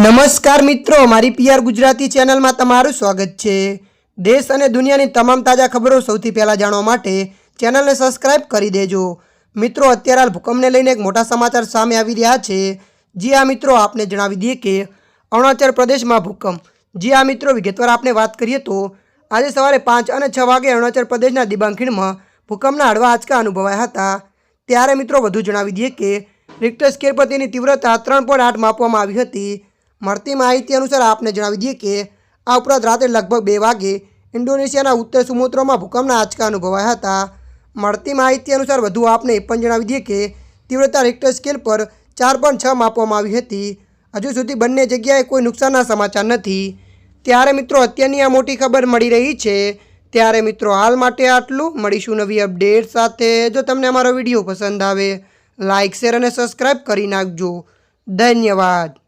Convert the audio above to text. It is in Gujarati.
નમસ્કાર મિત્રો, મારી પીઆર ગુજરાતી ચેનલમાં તમારું સ્વાગત છે। દેશ અને દુનિયાની તમામ તાજા ખબરો સૌથી પહેલાં જાણવા માટે ચેનલને સબસ્ક્રાઇબ કરી દેજો। મિત્રો, અત્યારે હાલ ભૂકંપને લઈને એક મોટા સમાચાર સામે આવી રહ્યા છે। જી હા મિત્રો, આપને જણાવી દઈએ કે અરુણાચલ પ્રદેશમાં ભૂકંપ। જી હા મિત્રો, વિગતવાર આપણે વાત કરીએ તો આજે સવારે 5 અને 6 વાગે અરુણાચલ પ્રદેશના દિબાંગ ખીણમાં ભૂકંપના હળવા આંચકા અનુભવાયા હતા। ત્યારે મિત્રો વધુ જણાવી દઈએ કે રિક્ટર સ્કેલ પર તેની તીવ્રતા 3.8 માપવામાં આવી હતી। મળતી માહિતી અનુસાર આપને જણાવી દઈએ કે આ ઉપરાંત રાત્રે લગભગ 2 વાગે ઇન્ડોનેશિયાના ઉત્તર સુમોત્રામાં ભૂકંપના આંચકા અનુભવાયા હતા। મળતી માહિતી અનુસાર વધુ આપને એ પણ જણાવી દઈએ કે તીવ્રતા રિક્ટર સ્કેલ પર 4.6 માપવામાં આવી હતી। હજુ સુધી બંને જગ્યાએ કોઈ નુકસાનના સમાચાર નથી। ત્યારે મિત્રો અત્યારની આ મોટી ખબર મળી રહી છે। ત્યારે મિત્રો હાલ માટે આટલું, મળીશું નવી અપડેટ સાથે। જો તમને અમારો વિડીયો પસંદ આવે લાઇક, શેર અને સબસ્ક્રાઈબ કરી નાખજો। ધન્યવાદ।